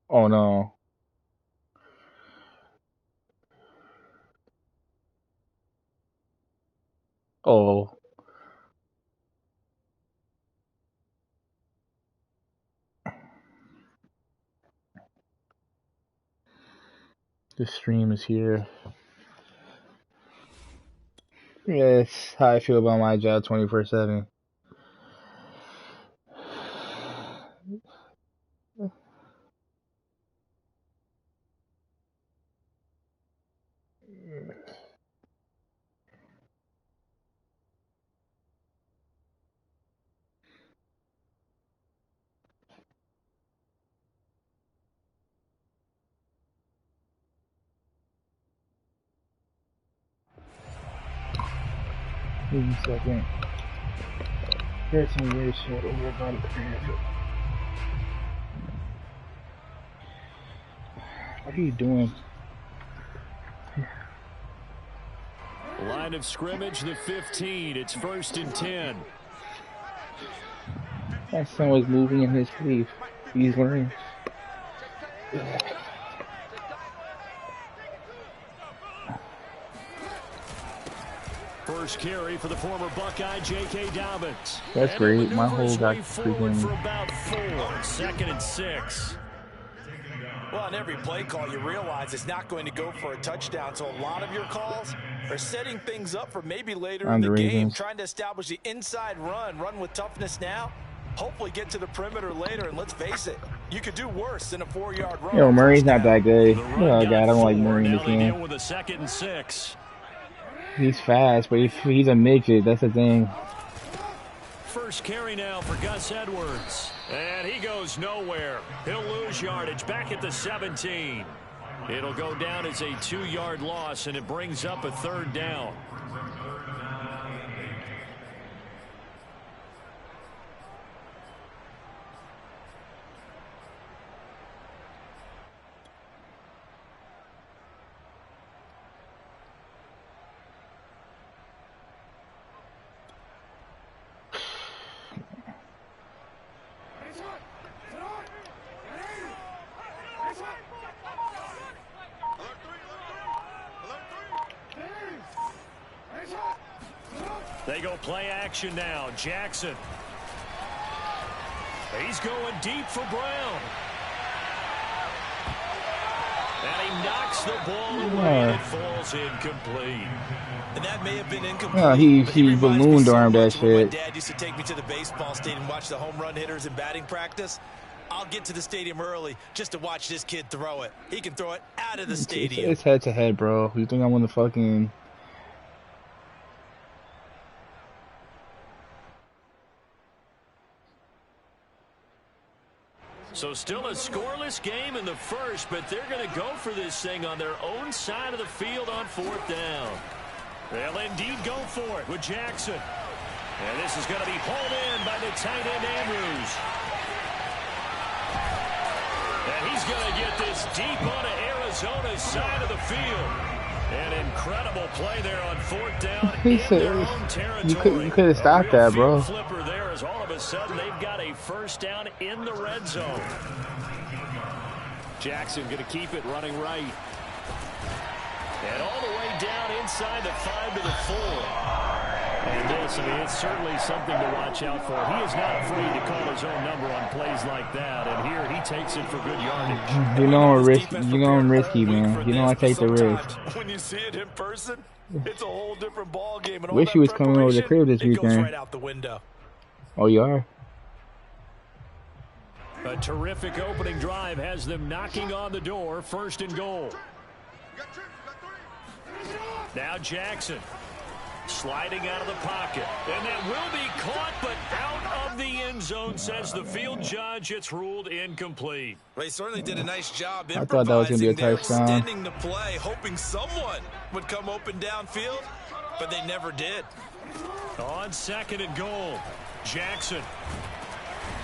Oh no. Oh, the stream is here. Yeah, it's how I feel about my job 24/7. Give me a second. There's some weird shit over about it. What are you doing? Line of scrimmage, the 15. It's 1st and 10. My son was moving in his sleep. He's learning. First carry for the former Buckeye, J.K. Dobbins. That's And great. he'll My maneuver whole his got way forward freaking. for about 4. 2nd and 6. Well, on every play call, you realize it's not going to go for a touchdown. So a lot of your calls are setting things up for maybe later in the game, trying to establish the inside run with toughness now, hopefully get to the perimeter later. And let's face it, you could do worse than a 4-yard run. Yo, Murray's not that good. Oh god, I don't like 4. Murray in Now this they deal game. with a 2nd and 6. He's fast, but he's a midget. That's the thing. First carry now for Gus Edwards. And he goes nowhere. He'll lose yardage back at the 17. It'll go down as a 2-yard loss, and it brings up a 3rd down. They go play action now. Jackson. He's going deep for Brown. And he knocks the ball away, and it falls incomplete. And that may have been incomplete. He ballooned arm that shit. When my dad used to take me to the baseball stadium and watch the home run hitters in batting practice. I'll get to the stadium early just to watch this kid throw it. He can throw it out of the stadium. It's head to head, bro. You think I want to fucking... So still a scoreless game in the first, but they're going to go for this thing on their own side of the field on 4th down. They'll indeed go for it with Jackson. And this is going to be hauled in by the tight end Andrews. And he's going to get this deep onto Arizona's side of the field. An incredible play there on 4th down in their own territory. You could have stopped that, bro. Flipper there as all of a sudden they've got a 1st down in the red zone. Jackson going to keep it running right. And all the way down inside the 5 to the 4. And this, I mean, it's certainly something to watch out for. He is not afraid to call his own number on plays like that. And here he takes it for good yardage. You know I'm risky, man. You know I take the risk. When you see it in person, it's a whole different ball game. And all Wish he was coming over the crib this weekend. Goes weekend. right out the window. Oh, you are? A terrific opening drive has them knocking on the door. 1st and goal. Now Jackson sliding out of the pocket. And that will be caught, but out of the end zone, says the field judge. It's ruled incomplete. Well, he certainly did a nice job I thought that was going to be a touchdown. Extending the play, hoping someone would come open downfield, but they never did. On 2nd and goal, Jackson.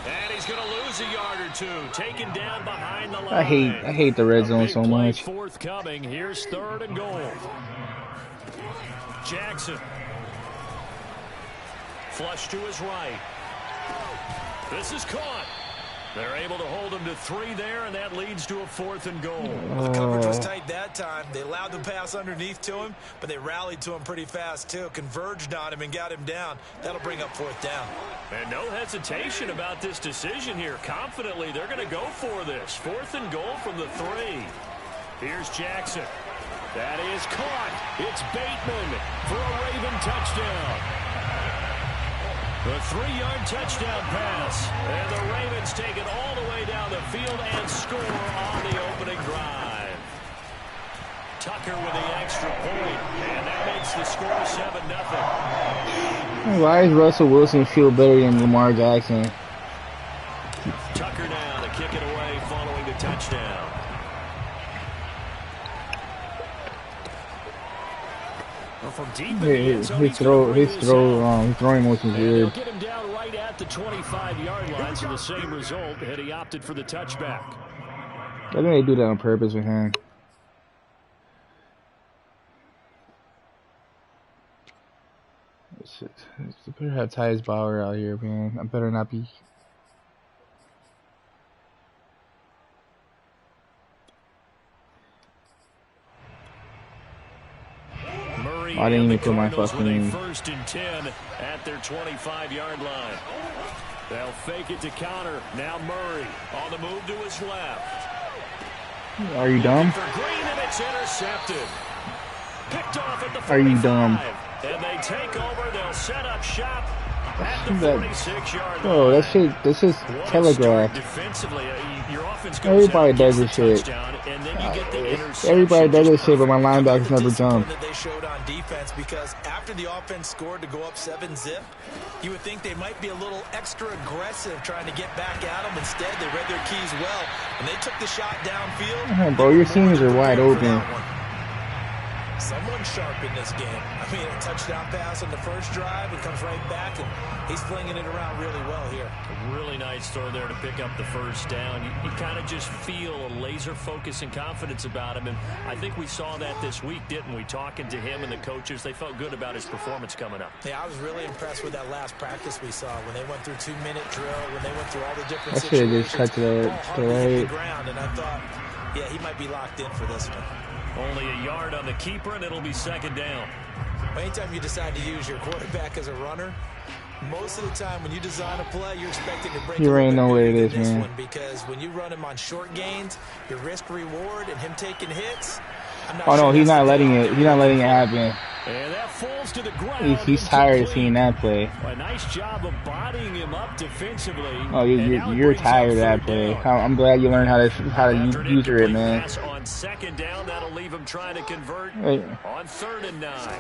And he's going to lose a yard or 2. Taken down behind the line. I hate the red zone so much. Forthcoming. Here's 3rd and goal. Jackson. Flush to his right. This is caught. They're able to hold him to 3 there, and that leads to a 4th and goal. Well, the coverage was tight that time. They allowed the pass underneath to him, but they rallied to him pretty fast, too. Converged on him and got him down. That'll bring up 4th down. And no hesitation about this decision here. Confidently, they're going to go for this. 4th and goal from the 3. Here's Jackson. That is caught. It's Bateman for a Raven touchdown. The 3-yard touchdown pass. And the Ravens take it all the way down the field and score on the opening drive. Tucker with the extra point. And that makes the score 7-0. Why does Russell Wilson feel better than Lamar Jackson? Tucker now to kick it away following the touchdown. From deep his throwing motion is weird. Get him down right at the 25-yard line, so the same result had he opted for the touchback. I think they do that on purpose with him. It's better have Tyus Bauer out here, man. I better not be. I didn't even put my fucking. 1st and 10 at their 25-yard line. They'll fake it to counter. Now Murray on the move to his left. Are you dumb? For Green, and it's intercepted. Picked off at the 45. Are you dumb? And they take over. They'll set up shop at the 46-yard line. Oh, that shit. This is telegraphed. Defensively, your offense goes Everybody does this shit. And then you get the Everybody does this shit, but my linebackers never jump. That they showed on defense, because after the offense scored to go up 7-zip, you would think they might be a little extra aggressive trying to get back at them. Instead, they read their keys well, and they took the shot downfield. Bro, your seams are wide open. Someone's sharp in this game. I mean, a touchdown pass on the first drive, it comes right back, and he's flinging it around really well here. A really nice throw there to pick up the first down. You kind of just feel a laser focus and confidence about him, and I think we saw that this week, didn't we? Talking to him and the coaches, they felt good about his performance coming up. Yeah, I was really impressed with that last practice we saw when they went through 2-minute drill, when they went through all the different I should have just cut to the right. Ground, and I thought, yeah, he might be locked in for this one. Only a yard on the keeper, and it'll be 2nd down. Anytime you decide to use your quarterback as a runner, most of the time when you design a play, you're expecting to break. You already know what it is, man. Because when you run him on short gains, your risk reward and him taking hits. Oh no, he's not letting it. He's not letting it happen. And that falls to the ground. He's tired of seeing that play. A nice job of bodying him up defensively. Oh, you're tired of that play. I'm glad you learned how to use it, man. On 2nd down, that'll leave him trying to convert. Wait. On 3rd and 9,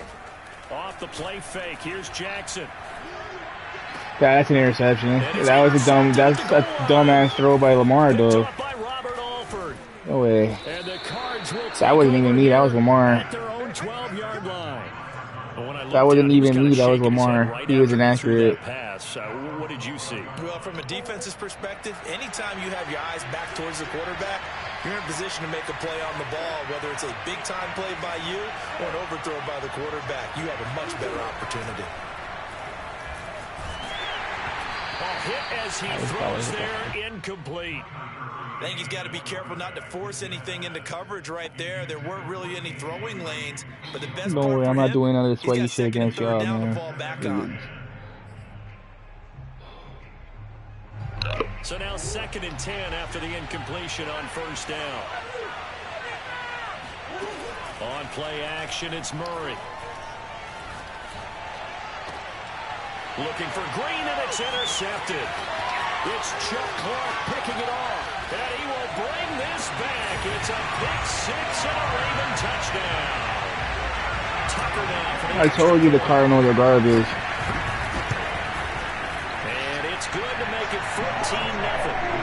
off the play fake. Here's Jackson. Yeah, that's an interception. That's a dumbass throw by Lamar, though. No way. That wasn't even me. That was Lamar. That wasn't even me. That was Lamar. He was inaccurate. What did you see? Well, from a defense's perspective, anytime you have your eyes back towards the quarterback, you're in a position to make a play on the ball, whether it's a big-time play by you or an overthrow by the quarterback. You have a much better opportunity. A hit as he throws there, incomplete. I think he's got to be careful not to force anything into coverage right there. There weren't really any throwing lanes, but the best Don't worry, I'm not doing none of this sweaty shit against y'all, man. So now 2nd and 10 after the incompletion on 1st down. On play action, it's Murray. Looking for Green, and it's intercepted. It's Chuck Clark picking it off, and he will bring this back. It's a pick 6 and a Raven touchdown. Tucker now. I told you the Cardinals are garbage. And it's good to make it 14-0.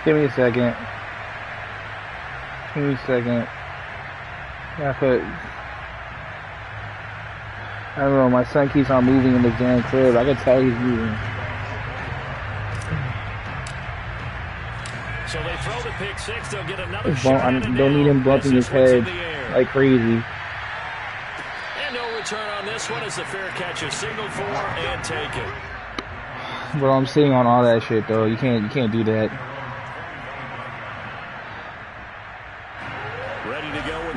Give me a second. Give me a second. I don't know, my son keeps on moving in the damn crib. I can tell he's moving. So they throw the pick six, they'll get another don't need him bumping his head like crazy. And no return on this one as the fair catch is signaled for and taken. Bro, I'm sitting on all that shit though. You can't do that. Ready to go with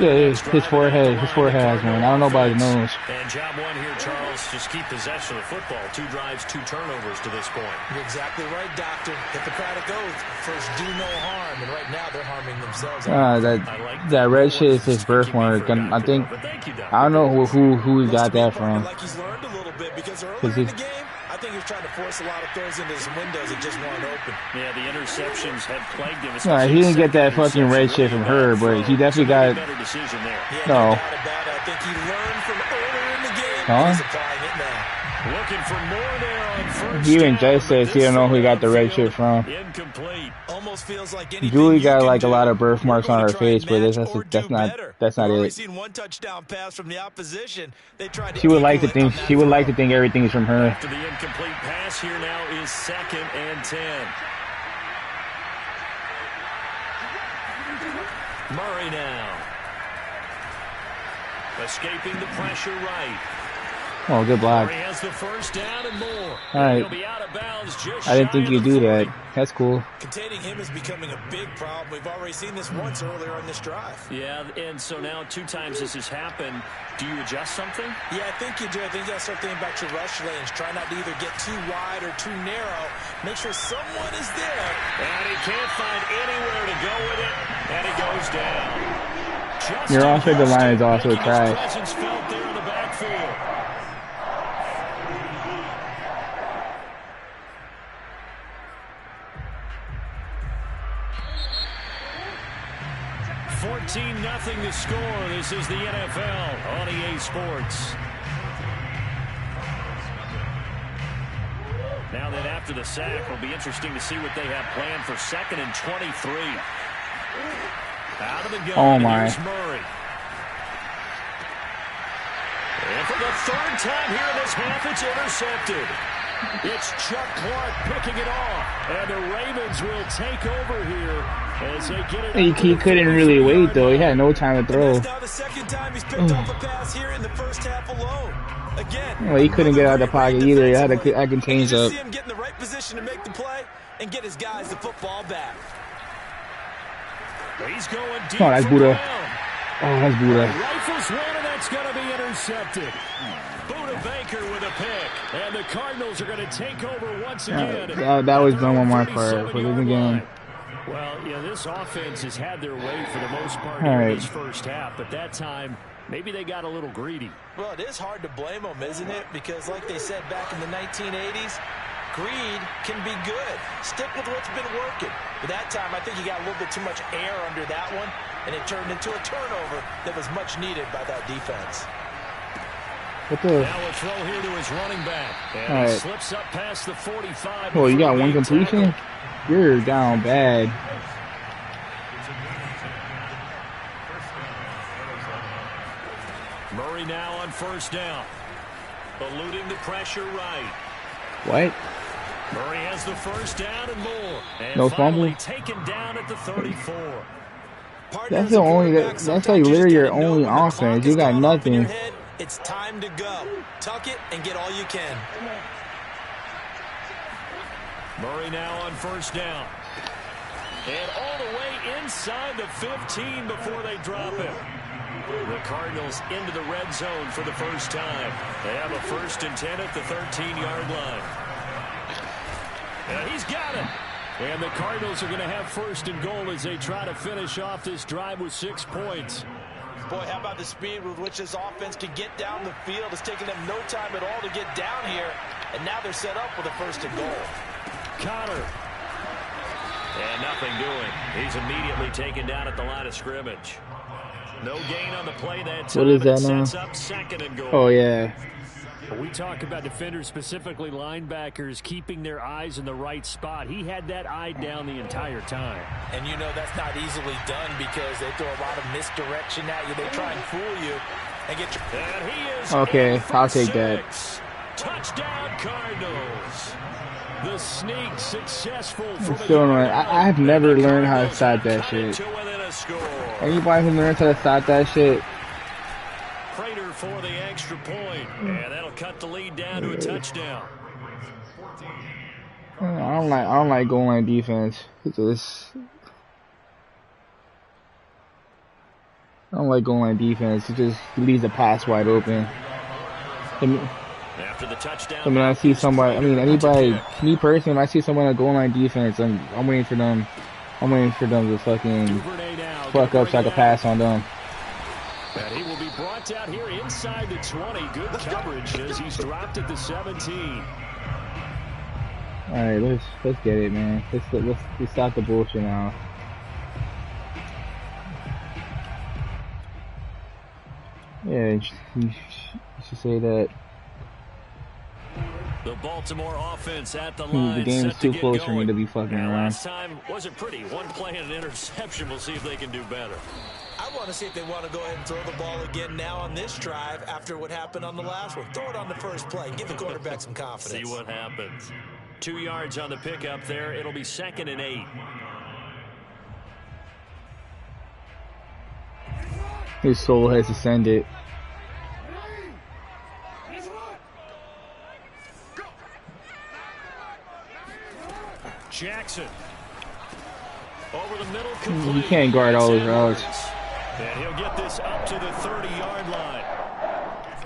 his forehead has one. I don't know about his nose. And job one here, Charles. Just keep possession of the football. 2 drives, 2 turnovers to this point. You're exactly right, Doctor. Hippocratic oath. First, do no harm, and right now they're harming themselves. That red shit is his birthmark. I think I don't know who he got that from. Like he's learned a little bit because earlier in the game, I think he was trying to force a lot of throws into some windows that just weren't open. Yeah, the interceptions had plagued him. No, he didn't get that fucking red shit from her, but he definitely got. Better decision there. No. I think he learned from earlier in the game. Huh? He's applying it now. Looking for more there on first. He even just says he don't know who he got the red shit from. Incomplete. Almost feels like Julie got like a lot of birthmarks on her face, but that's not it. Seen one touchdown pass from the opposition. They tried to she would like to think everything's from her. After the incomplete pass, here now is 2nd and 10. Murray now. Escaping the pressure right. Oh, good block. Murray has the first down and more. All right. He'll be out of bounds just I didn't think you'd do that. 40. That's cool. Containing him is becoming a big problem. We've already seen this once earlier on this drive. Yeah, and so now 2 times this has happened. Do you adjust something? Yeah, I think you do. I think you got to start thinking about your rush lanes. Try not to either get too wide or too narrow. Make sure someone is there. And he can't find anywhere to go with it. And he goes down. Your offensive line is also trash. Presence felt there in the backfield. Nothing to score. This is the NFL on EA Sports. Now then, after the sack, it'll be interesting to see what they have planned for 2nd and 23. Out of the gun. Oh my! Murray. And for the 3rd time here in this half, it's intercepted. It's Chuck Clark picking it off, and the Ravens will take over here as they get it. He couldn't really wait though. He had no time to throw. And now the 2nd time he's picked off a pass here in the first half alone. Again, well, he couldn't get out of the pocket either. He had to contain up. See him get in the right position to make the play and get his guys the football back. He's going deep. Oh, that's Buddha. Oh, that's Buddha. Rifles one, and that's going to be intercepted. Buddha Baker with a pick, and the Cardinals are going to take over once again. That was done on my part for this game. Well, yeah, this offense has had their way for the most part in this first half, but that time, maybe they got a little greedy. Well, it is hard to blame them, isn't it? Because like they said back in the 1980s, greed can be good. Stick with what's been working. But that time, I think you got a little bit too much air under that one, and it turned into a turnover that was much needed by that defense. What the? Now a throw here to his running back. And he slips up past the 45. Oh, you got one completion? You're down bad. Murray now on 1st down. Eluding the pressure right. What? Murray has the 1st down and more. And no fumble. Taken down at the 34. That's the only. That's like literally your only offense. You got nothing. It's time to go. Tuck it and get all you can. Murray now on 1st down. And all the way inside the 15 before they drop him. The Cardinals into the red zone for the first time. They have a 1st and 10 at the 13-yard line. And he's got it. And the Cardinals are going to have 1st and goal as they try to finish off this drive with 6 points. Boy, how about the speed with which this offense can get down the field? It's taken them no time at all to get down here. And now they're set up with a 1st and goal. Connor. And nothing doing. He's immediately taken down at the line of scrimmage. No gain on the play that time. What is that now? Sets up 2nd and goal. Oh, yeah. We talk about defenders, specifically linebackers, keeping their eyes in the right spot. He had that eye down the entire time. And you know that's not easily done because they throw a lot of misdirection at you. They try and fool you and get your... Okay, I'll take that. Touchdown, Cardinals. The sneak successful. Still annoying. I have never learned how to stop that shit. Anybody who learns how to stop that shit. Prater for the extra point, and that'll cut the lead down to a touchdown. I don't like goal line defense. I don't like goal line defense. It just leaves the pass wide open. After the touchdown, I mean, I see somebody. I mean, anybody. Me personally, when I see someone on goal line defense, I'm waiting for them. I'm waiting for them to fucking fuck up so I can pass on them. And he will be brought out here inside the 20. Good coverage as he's dropped at the 17. All right, let's get it, man. Let's stop the bullshit now. Yeah, you should say that. The Baltimore offense at the line. The game's too close for me to be fucking around. Last time wasn't pretty. One play and an interception. We'll see if they can do better. I want to see if they want to go ahead and throw the ball again now on this drive after what happened on the last one. Throw it on the first play. Give the quarterback some confidence. See what happens. 2 yards on the pickup there. It'll be 2nd and 8. His soul has ascended. Jackson. Over the middle, complete. You can't guard all those routes. And he'll get this up to the 30-yard line.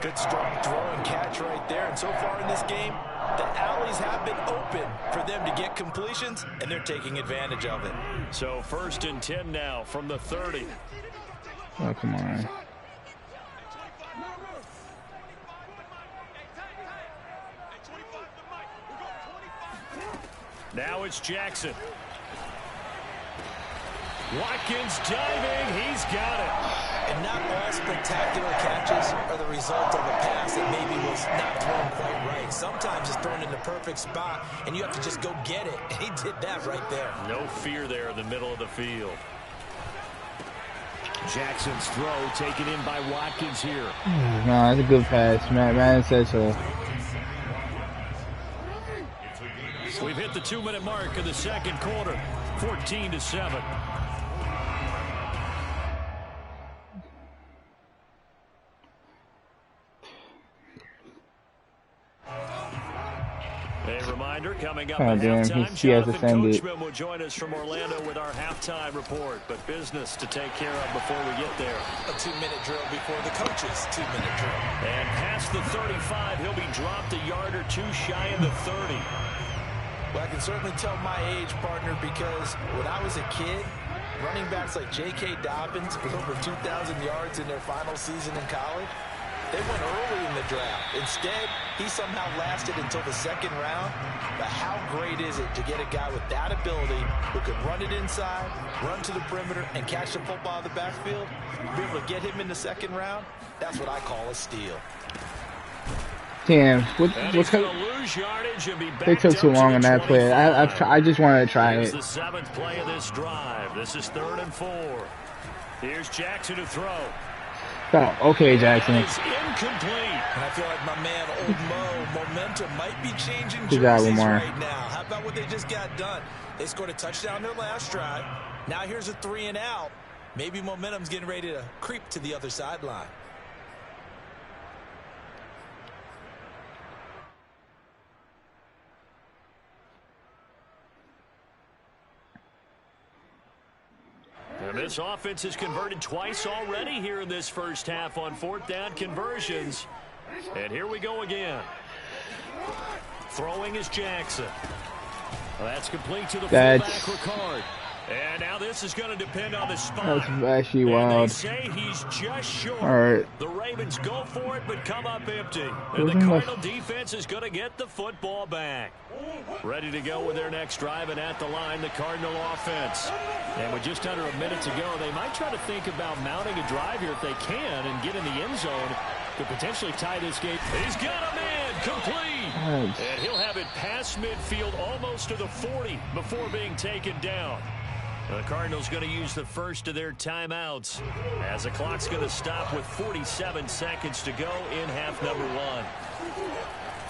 Good strong throw and catch right there. And so far in this game, the alleys have been open for them to get completions, and they're taking advantage of it. So 1st and 10 now from the 30. Oh, come on. Now it's Jackson. Watkins diving. He's got it. And not all spectacular catches are the result of a pass that maybe was not thrown quite right. Sometimes it's thrown in the perfect spot, and you have to just go get it. And he did that right there. No fear there in the middle of the field. Jackson's throw taken in by Watkins here. No, that's a good pass. Man said so. We've hit the 2-minute mark of the second quarter. 14-7. A reminder coming up at halftime. Jonathan Coachman will join us from Orlando with our halftime report. But business to take care of before we get there. A 2-minute drill before the coaches' 2-minute drill. And past the 35, he'll be dropped a yard or two shy of the 30. Well, I can certainly tell my age, partner, because when I was a kid, running backs like J.K. Dobbins with over 2,000 yards in their final season in college, they went early in the draft. Instead, he somehow lasted until the 2nd round. But how great is it to get a guy with that ability who can run it inside, run to the perimeter, and catch the football in the backfield? Be able to get him in the 2nd round? That's what I call a steal. Damn, they took too long on that play. I just wanted to try it. The 7th play of this drive. This is 3rd and 4. Here's Jackson to throw. Oh, okay, Jackson. It's incomplete. And I feel like my man, Old Mo, momentum might be changing jerseys right now. How about what they just got done? They scored a touchdown their last drive. Now here's a 3 and out. Maybe momentum's getting ready to creep to the other sideline. And this offense has converted twice already here in this first half on 4th down conversions. And here we go again. Throwing is Jackson. Well, that's complete to the fullback, Ricard. And now this is going to depend on the spot. That's actually wild. They say he's just short. All right. The Ravens go for it, but come up empty. And the Cardinal defense is going to get the football back. Ready to go with their next drive, and at the line, the Cardinal offense. And with just under a minute to go, they might try to think about mounting a drive here if they can and get in the end zone to potentially tie this game. He's got a man complete. Nice. And he'll have it past midfield almost to the 40 before being taken down. The Cardinals going to use the first of their timeouts as the clock's going to stop with 47 seconds to go in half number 1.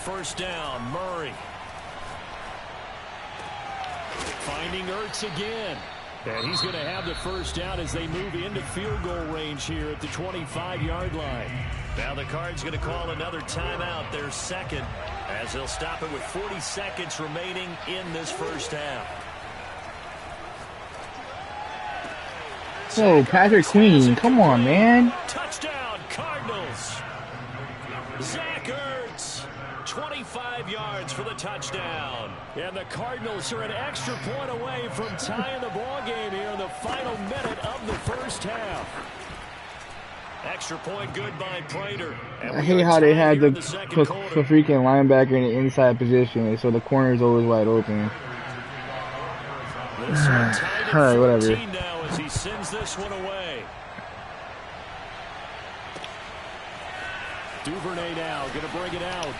first down. Murray. Finding Ertz again. And he's going to have the first down as they move into field goal range here at the 25-yard line. Now the Cards going to call another timeout, their second, as they'll stop it with 40 seconds remaining in this first half. Oh, Patrick Queen, come on, man. Touchdown, Cardinals. Zach Ertz, 25 yards for the touchdown. And the Cardinals are an extra point away from tying the ball game here in the final minute of the first half. Extra point good by Prater. I hate how they had the freaking linebacker in the inside position, so the corner is always wide open. Alright, whatever. Now as he sends this one away. Duvernay now going to bring it out.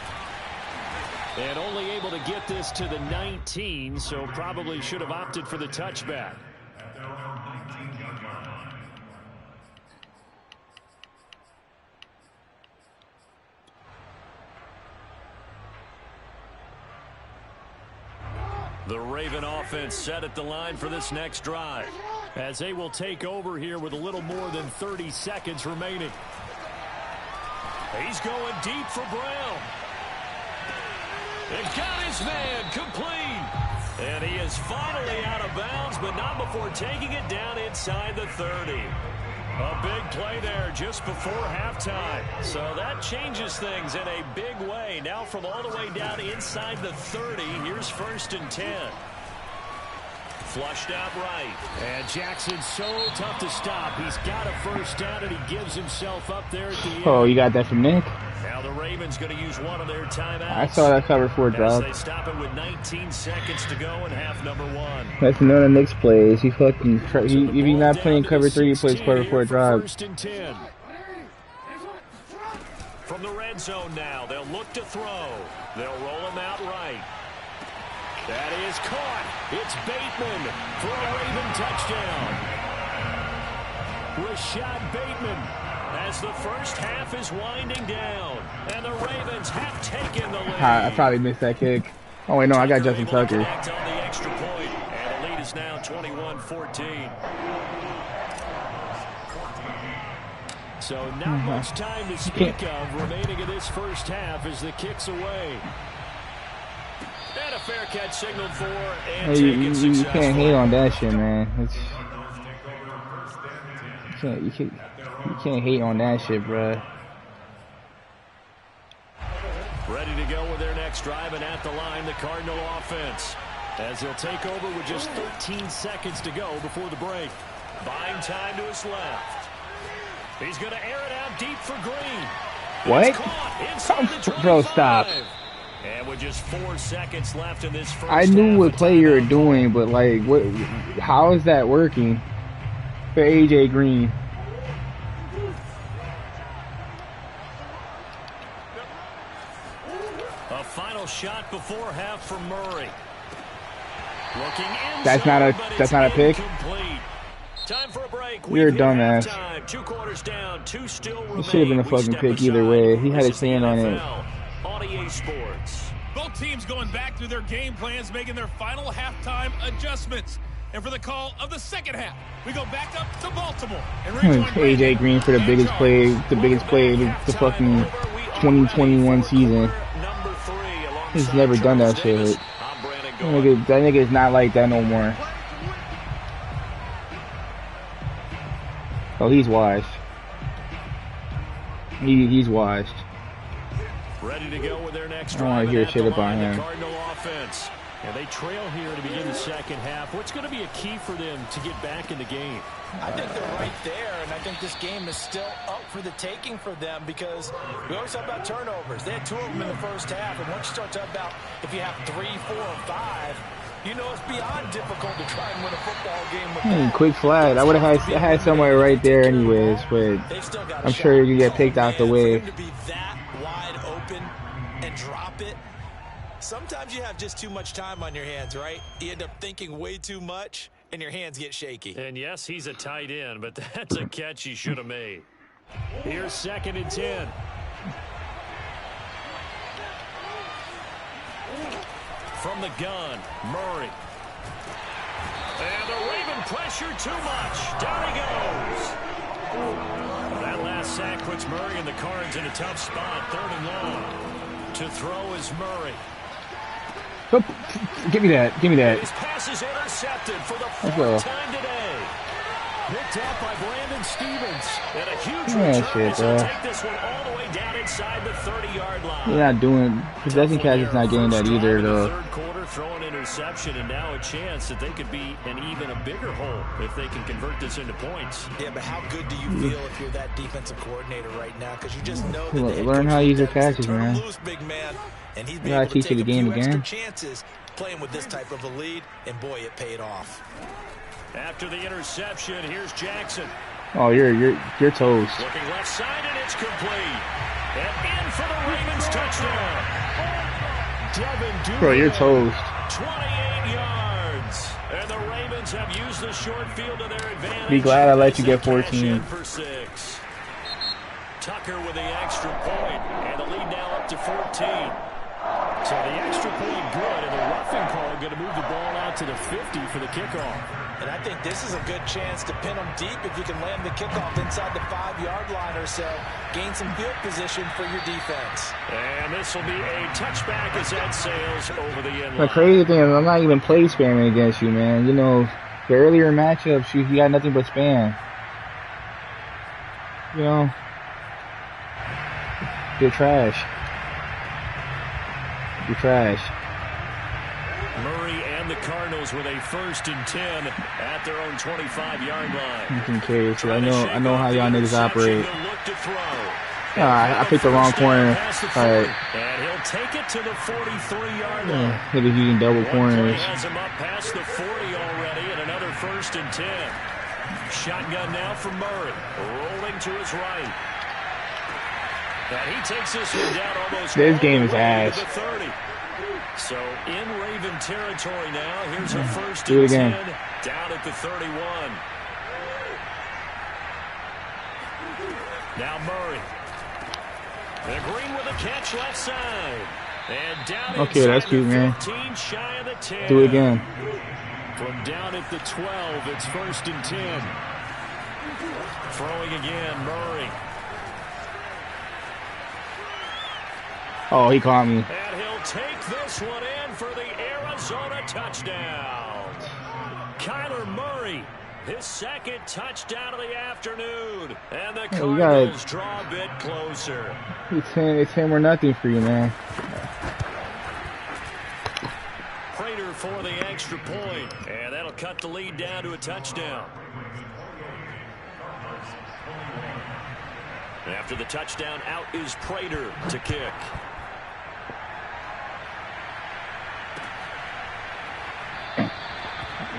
And only able to get this to the 19, so probably should have opted for the touchback. The Raven offense set at the line for this next drive, as they will take over here with a little more than 30 seconds remaining. He's going deep for Brown. And got his man complete. And he is finally out of bounds, but not before taking it down inside the 30. A big play there just before halftime. So that changes things in a big way. Now from all the way down inside the 30, here's 1st and 10. Flushed out right. And Jackson's so tough to stop. He's got a first down, and he gives himself up there at the end. Oh, you got that from Nick? Now the Ravens going to use one of their timeouts. I saw that cover 4 drop. They stop it with 19 seconds to go in half number 1. That's none of Nick's plays. He fucking if he's not playing cover 3, he plays cover 4 drop. 1st and 10. From the red zone now, they'll look to throw. They'll roll him out right. That is caught. It's Bateman for a Raven touchdown. Rashad Bateman, as the first half is winding down, and the Ravens have taken the lead. I probably missed that kick. Oh wait, no, I got Justin Tucker. On the extra point, and the lead is now 21-14. So not much time to speak of remaining in this first half as the kick's away. And a fair catch signaled for, and you can't hate on that shit, man. You can't hate on that shit, bruh. Ready to go with their next drive, and at the line, the Cardinal offense, as they'll take over with just 13 seconds to go before the break. Buying time to his left. He's going to air it out deep for Green. What? Bro, stop. And with just 4 seconds left in this first I knew what play you were doing, but like, what? How is that working for AJ Green? A final shot before half from Murray. Looking inside, that's not a pick. Time for a break. You're a dumbass. 2 quarters down, 2 still remain. It should have been a fucking pick either way. He had his hand on it. On EA Sports. Both teams going back through their game plans, making their final halftime adjustments. And for the call of the second half, we go back up to Baltimore. And AJ Green for the biggest play of the fucking 2021 season. He's never done that shit. That nigga is not like that no more. Oh, he's washed. He's washed. Ready to go with their next drive. I don't want to hear shit about him. Cardinal offense. And they trail here to begin the second half. What's going to be a key for them to get back in the game? I think they're right there, and I think this game is still up for the taking for them because we always talk about turnovers. They had 2 of them in the first half, and once you start talking about if you have 3, 4, or 5, you know it's beyond difficult to try and win a football game with that. Quick flag. I would have had somewhere right there anyways, but I'm sure you can get picked out the way. To be that wide open and drop it. Sometimes you have just too much time on your hands, right? You end up thinking way too much, and your hands get shaky. And yes, he's a tight end, but that's a catch he should have made. Here's 2nd and 10. From the gun, Murray. And the Raven pressure too much. Down he goes. That last sack puts Murray and the Cards in a tough spot. 3rd and long. To throw is Murray. Oh, give me that. Give me that. His pass is intercepted for the 4th time today. Picked up by Brandon Stephens. And a huge return as he'll take this one all the way down inside the 30-yard line. You're not doing possession catch is not getting that either though. Third quarter, throw an interception, and now a chance that they could be in even a bigger hole if they can convert this into points. Yeah, but how good do you feel if you're that defensive coordinator right now? Because you just know that learn how to use your catches, man. Loose, big man. And he's been able to teach you the game again. Chances playing with this type of a lead, and boy, it paid off. After the interception, here's Jackson. Oh, you're toast. Looking left side, and it's complete. And in for the Ravens touchdown. Devin Duvernay, bro, you're toast. 28 yards. And the Ravens have used the short field to their advantage. Be glad I let you get 14. For 6. Tucker with the extra point, and the lead now up to 14. So the extra point good, and the roughing call going to move the ball out to the 50 for the kickoff. And I think this is a good chance to pin them deep if you can land the kickoff inside the 5-yard line or so. Gain some field position for your defense. And this will be a touchback as that sails over the end line. The crazy thing is I'm not even play spamming against you, man. You know, the earlier matchups, you got nothing but spam. You know, you're trash. You're trash. Murray and the Cardinals with a 1st and 10 at their own 25-yard line. You can carry, so I know how y'all niggas operate. I picked the wrong corner. All right. And he'll take it to the 43-yard line. Niggas using double corners. Has him up past the 40 already, and another 1st and 10. Shotgun now from Murray, rolling to his right. And he takes this one down almost. This game is ass. So in Raven territory now. Here's a 1st Do it and again. 10 down at the 31. Now Murray. And Green with a catch left side. And down okay, that's cute, man. 15, shy of the 10. Do it again. From down at the 12, it's 1st and 10. Throwing again, Murray. Oh, he caught me. And he'll take this one in for the Arizona touchdown. Kyler Murray, his 2nd touchdown of the afternoon. And the Cardinals draw a bit closer. It's him or nothing for you, man. Prater for the extra point. And that'll cut the lead down to a touchdown. And after the touchdown, out is Prater to kick.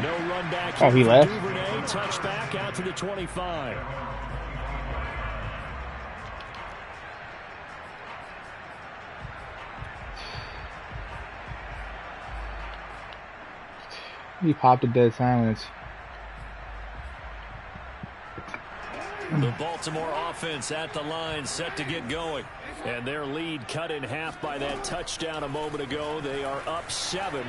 No run back. Oh, he left. Duvernay, touchback out to the 25. He popped a dead silence. The Baltimore offense at the line, set to get going. And their lead cut in half by that touchdown a moment ago. They are up 7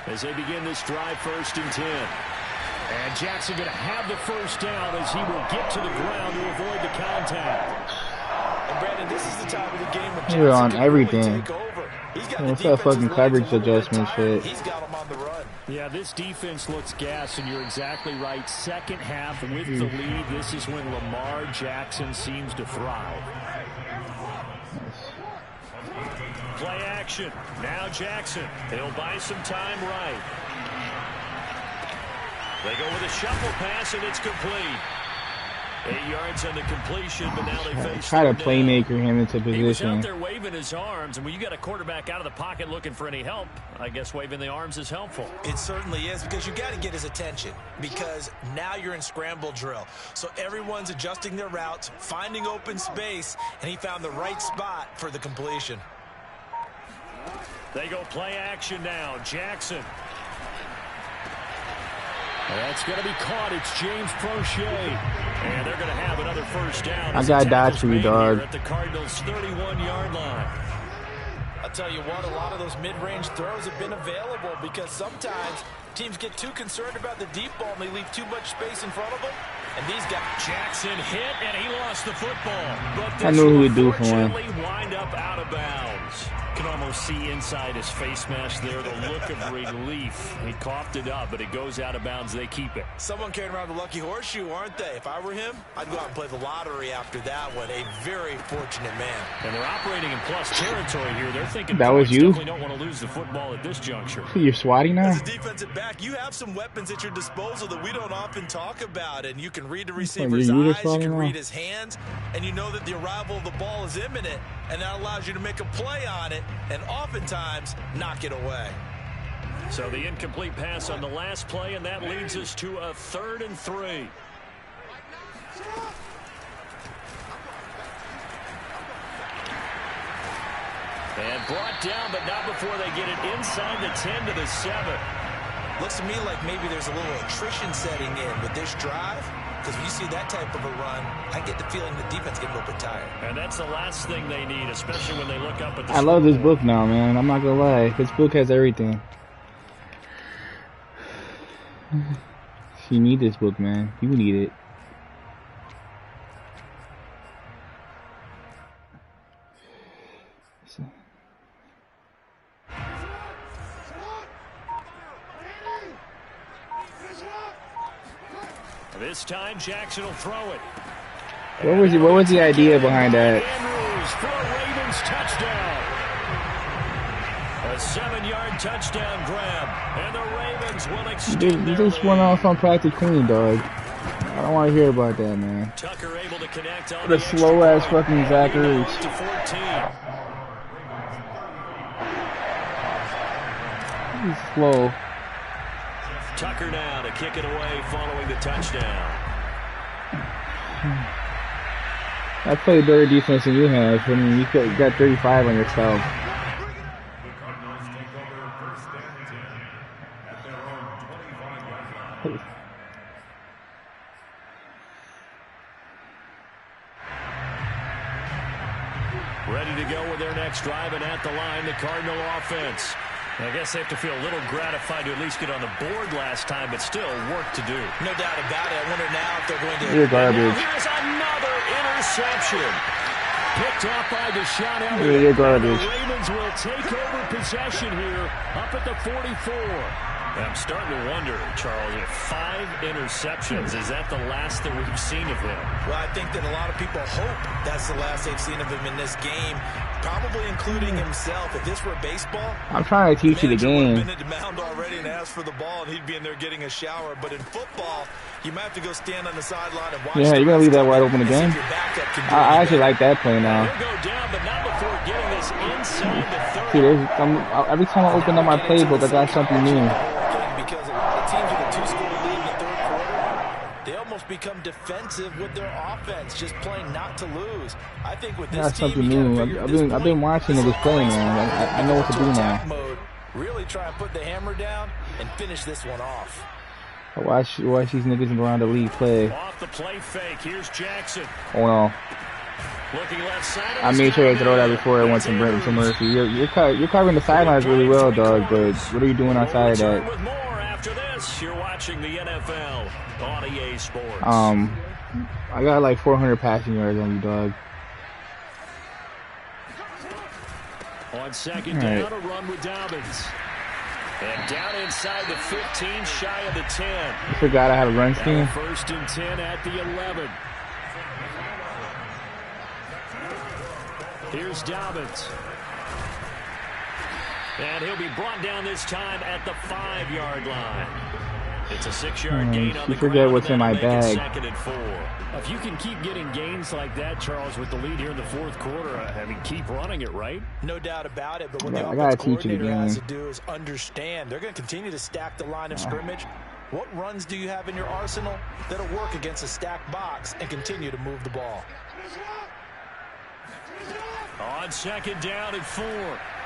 as they begin this drive, 1st and 10. And Jackson going to have the 1st down as he will get to the ground to avoid the contact. And Brandon, this is the time of the game when Jackson We're on can everything. really take over. He's got What's the that fucking coverage legs a little bit adjustment tired. shit? He's got him on the run. Yeah, this defense looks gassed, and you're exactly right. 2nd half with the lead, this is when Lamar Jackson seems to thrive. Play action. Now Jackson. He'll buy some time right. They go with a shuffle pass, and it's complete. 8 yards on the completion, but now they face. Try to playmaker him into position. He was out there waving his arms, and when you got a quarterback out of the pocket looking for any help, I guess waving the arms is helpful. It certainly is, because you got to get his attention, because now you're in scramble drill. So everyone's adjusting their routes, finding open space, and he found the right spot for the completion. They go play action now. Jackson. That's going to be caught. It's James Prochet. And they're going to have another 1st down. I got that for you, dog. At the Cardinals' 31-yard line. I'll tell you what, a lot of those mid-range throws have been available because sometimes teams get too concerned about the deep ball and they leave too much space in front of them. And these guys... Jackson hit, and he lost the football. But I knew he would do for him. Wind up out of bounds. Can almost see inside his face mask there the look of relief. He coughed it up, but it goes out of bounds. They keep it. Someone carrying around the lucky horseshoe, aren't they? If I were him, I'd go out and play the lottery after that one. A very fortunate man. And they're operating in plus territory here. They're thinking that was you. Definitely don't want to lose the football at this juncture. You're swatting now. As a defensive back, you have some weapons at your disposal that we don't often talk about, and you can read the receiver's eyes, you can read his hands, and you know that the arrival of the ball is imminent, and that allows you to make a play on it, and oftentimes knock it away. So the incomplete pass on the last play, and that leads us to a 3rd and 3. And brought down, but not before they get it inside the 10 to the 7. Looks to me like maybe there's a little attrition setting in with this drive. Because when you see that type of a run, I get the feeling the defense getting a little bit tired. And that's the last thing they need, especially when they look up at the I love this book now, man. I'm not gonna lie. This book has everything. You need this book, man. You need it. This time, Jackson will throw it. What was the idea behind that? Andrews for a Ravens touchdown. A 7-yard touchdown grab, and the Ravens will extend You just went off on practice clean, dog. I don't want to hear about that, man. Tucker able to connect on the slow ass fucking Zach Ertz. To 14. He's slow. Tucker now to kick it away following the touchdown. I play better defense than you have. I mean, you got 35 on yourself. Ready to go with their next drive, and at the line, the Cardinal offense. I guess they have to feel a little gratified to at least get on the board last time, but still work to do. No doubt about it. I wonder now if they're going to... You're garbage. Here's another interception. Picked off by Deshaun Elliott. Yeah, you're garbage. The Ravens will take over possession here up at the 44. I'm starting to wonder, Charles, if 5 interceptions, is that the last that we've seen of him? Well, I think that a lot of people hope that's the last they've seen of him in this game, probably including himself. If this were baseball, I'm trying to teach you the game. Been at the mound already and asked for the ball, and he'd be in there getting a shower. But in football, you might have to go stand on the sideline and watch. Yeah, you're gonna leave that wide open again. I actually like that play now. He'll go down, but not before getting this inside the 30. See, every time I open up my playbook, I got something new. Because a lot of teams with a 2-score lead in the 3rd quarter, they almost become defensive with their offense, just playing not to lose. I think with this team, something new. I've been watching this play, man. I know what to do now. Mode, really try and put the hammer down and finish this one off. I watch these niggas around the league play. Off the play fake, here's Jackson. Oh no. Looking left side. I made sure I throw that before I went to Murphy. You're covering the sidelines really well, dog. But what are you doing outside of that? With more after this, you're watching the NFL on EA Sports. I got like 400 passing yards on you, dog. On second down, a run with Dobbins. And down inside the 15, shy of the 10. I forgot I had a run scheme. 1st and 10 at the 11. Here's Dobbins. And he'll be brought down this time at the 5-yard line. It's a 6-yard gain on the ground. Forget what's in my bag. 2nd and 4. If you can keep getting gains like that, Charles, with the lead here in the 4th quarter, I mean, keep running it, right? No doubt about it. But what the offense coordinator has to do is understand they're going to continue to stack the line of scrimmage. What runs do you have in your arsenal that'll work against a stacked box and continue to move the ball? On 2nd down and 4,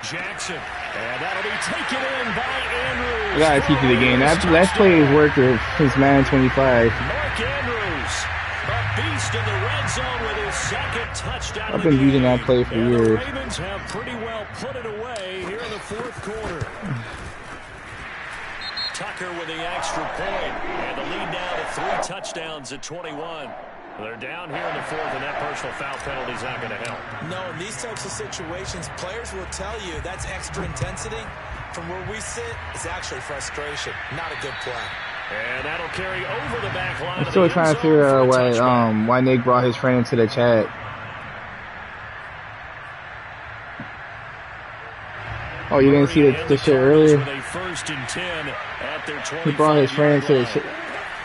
Jackson. And that'll be taken in by Andrews. I gotta teach you the game. That play has worked since Madden 25. Mark Andrews, a beast beast in the red zone with his second touchdown. I've been using that play for years. The Ravens have pretty well put it away here in the fourth quarter. Tucker with the extra point, and the lead now to 3 touchdowns at 21. They're down here in the fourth, and that personal foul penalty is not going to help. No, in these types of situations, players will tell you that's extra intensity. From where we sit, it's actually frustration, not a good play. And that'll carry over the back line. I'm still trying to figure out why Nick brought his friend into the chat. Oh, you didn't see the shit earlier? He brought his friend into the shit.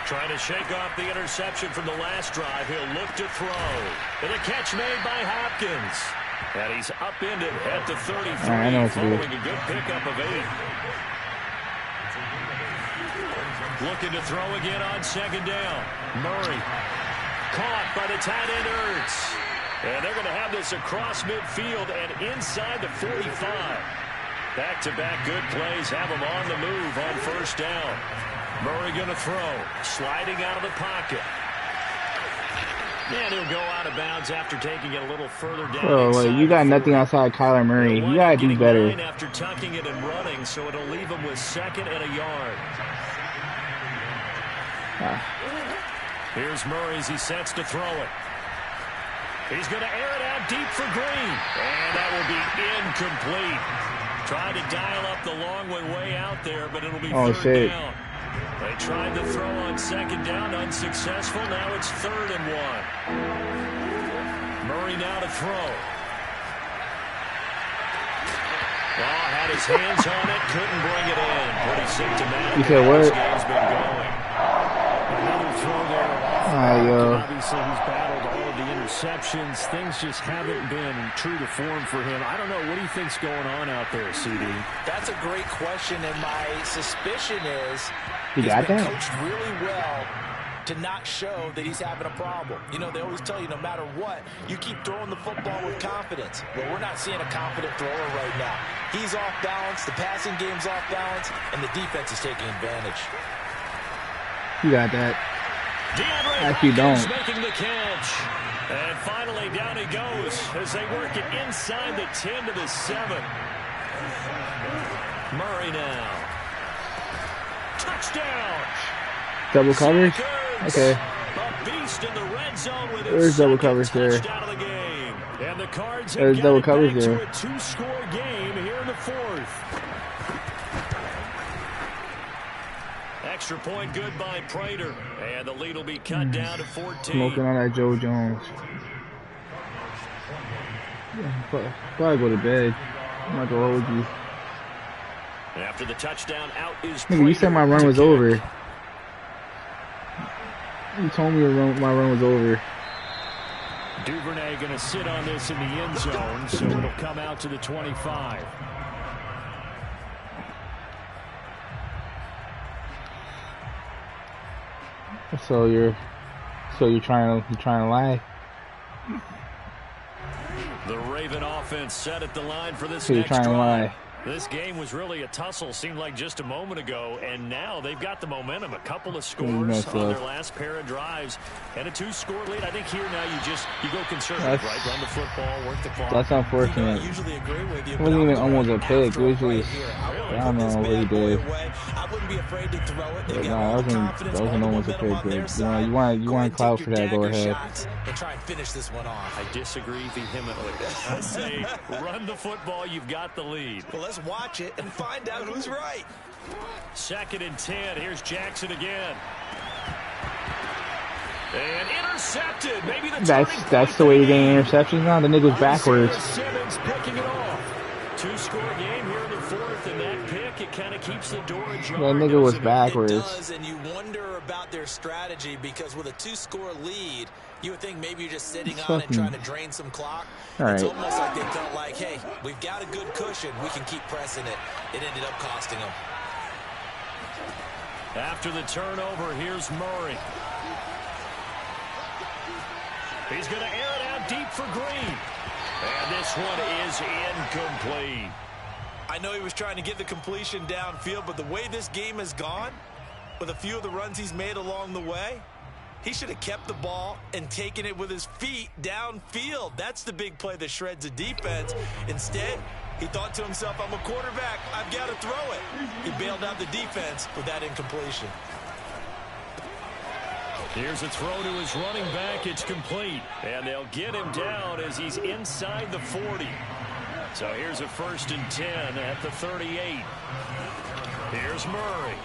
Trying to shake off the interception from the last drive. He'll look to throw. And a catch made by Hopkins. And he's upended at the 33, following a good pickup of 8. Looking to throw again on second down. Murray caught by the tight end Ertz. And they're going to have this across midfield and inside the 45. Back-to-back good plays have them on the move on first down. Murray going to throw, sliding out of the pocket. And he'll go out of bounds after taking it a little further down. Bro, wait, you got nothing outside Kyler Murray. You gotta do better. After tucking it and running, so it'll leave him with 2nd and a yard. Here's Murray as he sets to throw it. He's going to air it out deep for Green. And that will be incomplete. Trying to dial up the long one way out there, but it'll be third down. They tried to throw on second down, unsuccessful. Now it's 3rd and 1. Murray now to throw. Oh, had his hands on it, couldn't bring it in. Pretty symptomatic. You said what? This game's been going. Another throw there. Obviously, he's battled all of the interceptions. Things just haven't been true to form for him. I don't know. What do you think's going on out there, CD? That's a great question, and my suspicion is he's been coached really well to not show that he's having a problem. You know, they always tell you no matter what, you keep throwing the football with confidence. Well, we're not seeing a confident thrower right now. He's off balance, the passing game's off balance, and the defense is taking advantage. You got that. Actually don't. Making the catch. And finally down he goes as they work it inside the 10 to the 7. Murray now. Touchdown. Double coverage? Okay. A beast in the red zone with There's double coverage there. The game. And the Cards There's double coverage there. A 2-score game here in the 4th. Extra point good by Prater. And the lead will be cut down to 14. Smoking on that Joe Jones. Probably go to bed. I'm not gonna hold you. And after the touchdown, out is Nigga, you said my run was over. You told me my run was over. Duvernay going to sit on this in the end zone, so it'll come out to the 25. So you're trying to lie. The Raven offense set at the line for this so next drive. lie. This game was really a tussle, seemed like just a moment ago, and now they've got the momentum. A couple of scores on their last pair of drives, and a 2-score lead. I think here now you go conservative, right? Run the football, work the clock. That's unfortunate. It wasn't even almost a pick. It was just, I don't know what he did. I wouldn't be afraid to throw it. But no, that wasn't almost a pick. But, you want clout for that, go ahead. And try and finish this one off. I disagree vehemently. I say run the football, you've got the lead. Well, let's watch it and find out who's right. 2nd and 10. Here's Jackson again. And intercepted. Maybe that's the way you're getting interceptions now. The nigga was backwards. Simmons picking it off. 2-score game here in the 4th, and that pick, it kind of keeps the door ajar. That nigga was backwards. It does, and you wonder about their strategy because with a 2-score lead, you would think maybe you're just sitting on it trying to drain some clock. It's almost like they felt like, hey, we've got a good cushion. We can keep pressing it. It ended up costing them. After the turnover, here's Murray. He's going to air it out deep for Green. And this one is incomplete. I know he was trying to get the completion downfield, but the way this game has gone, with a few of the runs he's made along the way, He should have kept the ball and taken it with his feet downfield. That's the big play that shreds the defense. Instead, he thought to himself, I'm a quarterback. I've got to throw it. He bailed out the defense with that incompletion. Here's a throw to his running back. It's complete. And they'll get him down as he's inside the 40. So here's a 1st and 10 at the 38. Here's Murray.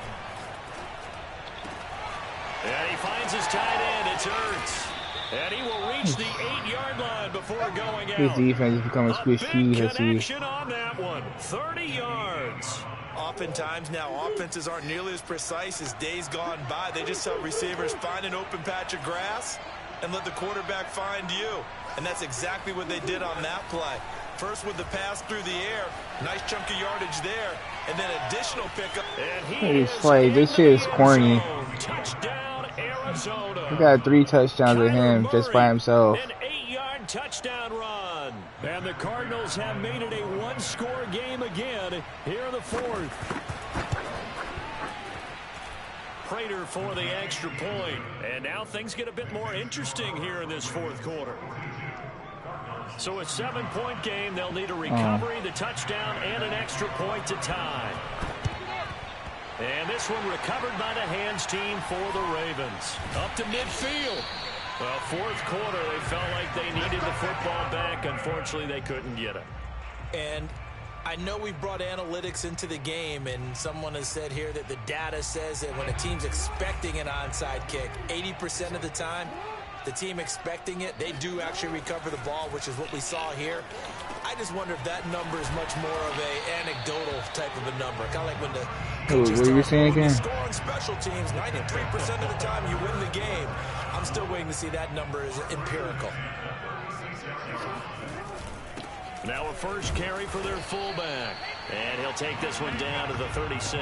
And he finds his tight end. It's Ertz. And he will reach the 8-yard line before going out. His defense is becoming squishy. Connection on that one. 30 yards. Oftentimes now, offenses aren't nearly as precise as days gone by. They just tell receivers, find an open patch of grass and let the quarterback find you. And that's exactly what they did on that play. First with the pass through the air, nice chunk of yardage there, and then additional pickup. It's like, this shit is corny. Touchdown, Arizona. He got 3 touchdowns with him just by himself. An 8-yard touchdown run. And the Cardinals have made it a 1-score game again here in the 4th. Prater for the extra point. And now things get a bit more interesting here in this 4th quarter. So a 7-point game. They'll need a recovery, the touchdown, and an extra point to tie. And this one recovered by the hands team for the Ravens. Up to midfield. Well, 4th quarter, they felt like they needed the football back. Unfortunately, they couldn't get it. And I know we've brought analytics into the game, and someone has said here that the data says that when a team's expecting an onside kick, 80% of the time, the team expecting it, they do actually recover the ball, which is what we saw here. I just wonder if that number is much more of a anecdotal type of a number. Kind of like when the coaches what were you saying again? score on special teams, 93% of the time you win the game. I'm still waiting to see that number is empirical. Now a first carry for their fullback. And he'll take this one down to the 36.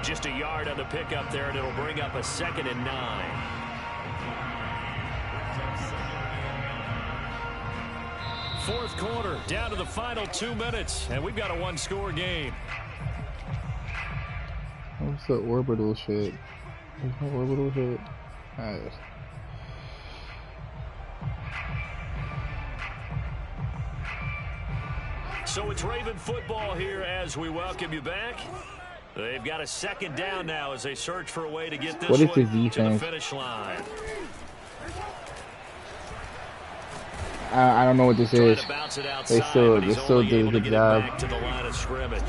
Just a yard on the pickup there, and it'll bring up a 2nd and 9. Fourth quarter, down to the final 2 minutes, and we've got a 1-score game. What's the orbital shit? There's no orbital shit. Alright. So it's Raven football here as we welcome you back. They've got a 2nd down now as they search for a way to get this one to the finish line. I don't know what this is. They still did a good job. Back to the line of scrimmage.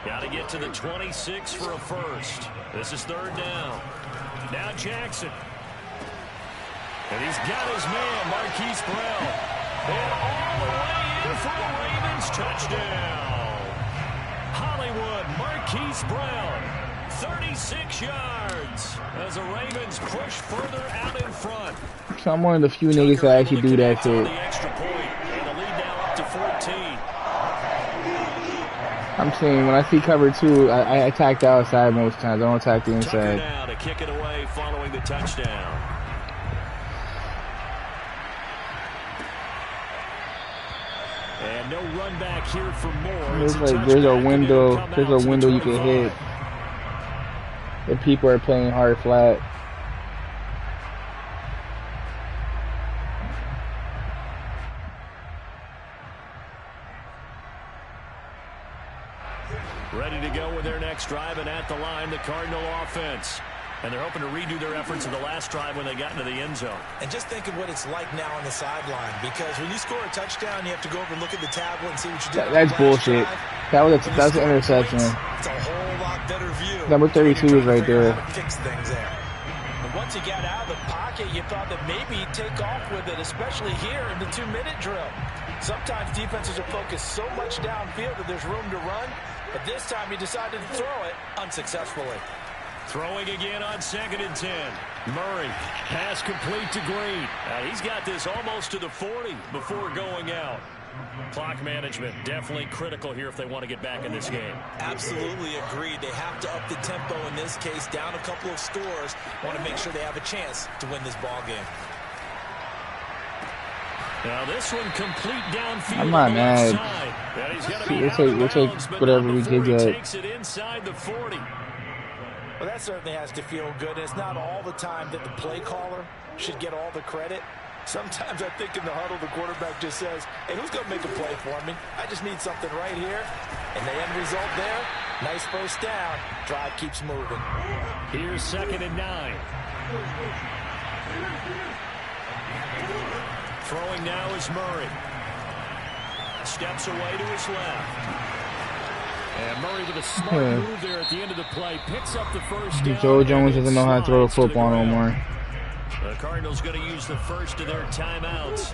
Got to get to the 26 for a first. This is 3rd down. Now Jackson. And he's got his man, Marquise Brown. And all the way in for a Ravens touchdown. Hollywood, Marquise Brown. 36 yards as the Ravens push further out in front. So I'm one of the few niggas that actually do that shit. I'm saying when I see cover 2, I attack the outside most times. I don't attack the inside. Now to kick it away following the touchdown. And no run back here for more. There's a window you can hit. If people are playing hard flat. Ready to go with their next drive, and at the line, the Cardinal offense. And they're hoping to redo their efforts in the last drive when they got into the end zone. And just think of what it's like now on the sideline, because when you score a touchdown, you have to go over and look at the tablet and see what you did. That's bullshit. That was an interception. It's a whole lot better view. Number 32 is right there. Fix things there. And once you got out of the pocket, you thought that maybe he'd take off with it, especially here in the 2-minute drill. Sometimes defenses are focused so much downfield that there's room to run, but this time he decided to throw it unsuccessfully. Throwing again on 2nd and 10. Murray, pass complete to Green. He's got this almost to the 40 before going out. Clock management definitely critical here if they want to get back in this game. Absolutely agreed. They have to up the tempo in this case, down a couple of scores. Want to make sure they have a chance to win this ball game. Now this one complete downfield. I'm not mad. We'll take whatever we did. Takes it inside the 40. Well, that certainly has to feel good. It's not all the time that the play caller should get all the credit. Sometimes I think in the huddle, the quarterback just says, hey, who's going to make a play for me? I just need something right here. And the end result there, nice first down. Drive keeps moving. Here's 2nd and 9. Throwing now is Murray. Steps away to his left. And Murray with a smart move there at the end of the play. Picks up the first down. Joe Jones doesn't know how to throw a football no more. The Cardinals going to use the first of their timeouts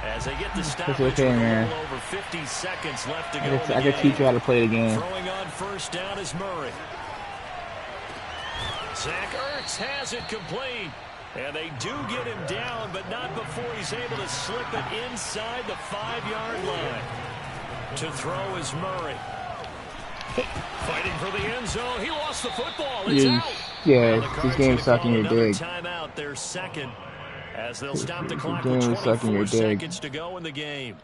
as they get the stop. It's okay, man. Over 50 seconds left to go. I can teach you how to play the game. Throwing on first down is Murray. Zach Ertz has it complete. And they do get him down, but not before he's able to slip it inside the 5-yard line. To throw is Murray. Fighting for the end zone. He lost the football. It's out. Yeah, this game's sucking your dick. Timeout, their second, as they'll stop the clock with 24 seconds to go in the game.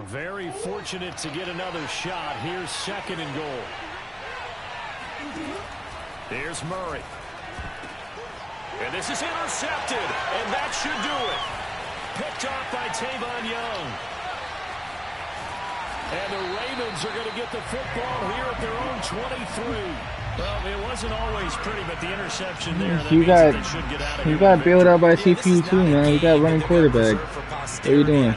Very fortunate to get another shot. Here's 2nd and goal. Here's Murray. And this is intercepted, and that should do it. Picked off by Tavon Young. And the Ravens are going to get the football here at their own 23. Well, it wasn't always pretty, but the interception there, that means that they should get out of here. You got bailed out by CPU too, man. You got running quarterback. What are you doing?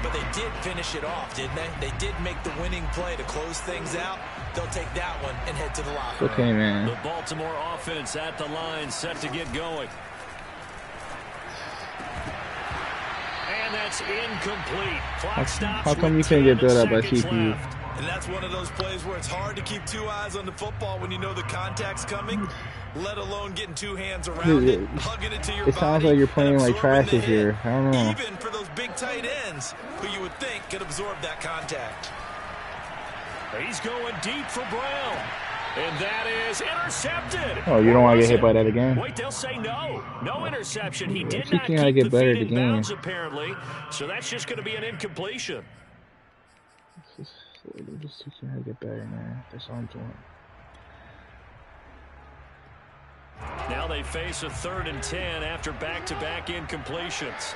But they did finish it off, didn't they? They did make the winning play to close things out. They'll take that one and head to the locker room. Okay, man. The Baltimore offense at the line, set to get going. And that's incomplete. Clock stops. How come you can't get built up by CPU? And that's one of those plays where it's hard to keep 2 eyes on the football when you know the contact's coming, let alone getting 2 hands around it, hugging it to your body. It sounds like you're playing like trash this year. I don't know. Even for those big tight ends who you would think could absorb that contact. He's going deep for Brown. And that is intercepted. Oh, you don't want to get hit by that again? Wait, they'll say no. No interception. He did not keep get the better feet at the in game. bounds, apparently. So that's just going to be an incompletion. Just teaching how to get better, man. That's all I'm doing. Now they face a 3rd and 10 after back-to-back incompletions.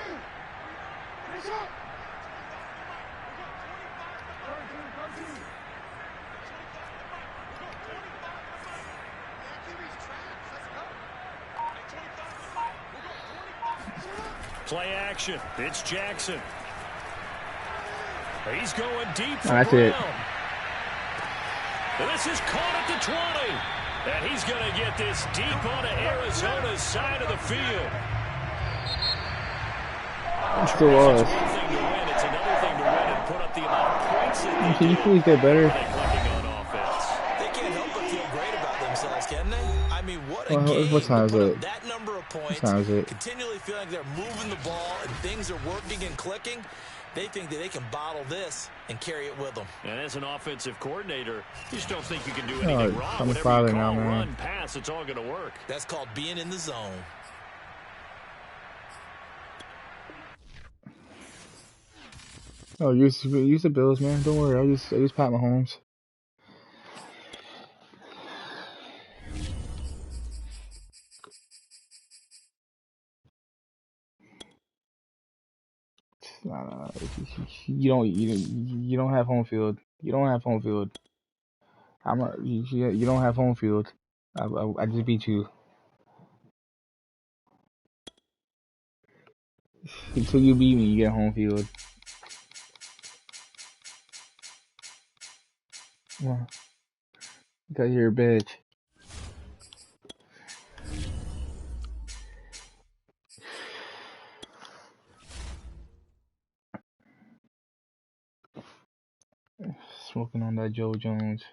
Play action. It's Jackson. He's going deep for that's Brown. it. And this is caught at the 20. And he's going to get this deep onto Arizona's side of the field. Still was. It's one thing to win. It's another thing to win and put up the amount of points that they Can you please get better? They can't help but feel great about themselves, can they? I mean, what a game. What time is it? That number of points, what time is it? continually feeling like they're moving the ball and things are working and clicking. They think that they can bottle this and carry it with them. And as an offensive coordinator, you just don't think you can do anything wrong. I'm Whatever father you call, now, man. run, pass, it's all going to work. That's called being in the zone. Oh, use the Bills, man. Don't worry. I use Pat Mahomes. Nah, you don't have home field. You don't have home field. You don't have home field. I just beat you. Until you beat me, you get home field. Well, because you're a bitch. Smoking on that Joe Jones.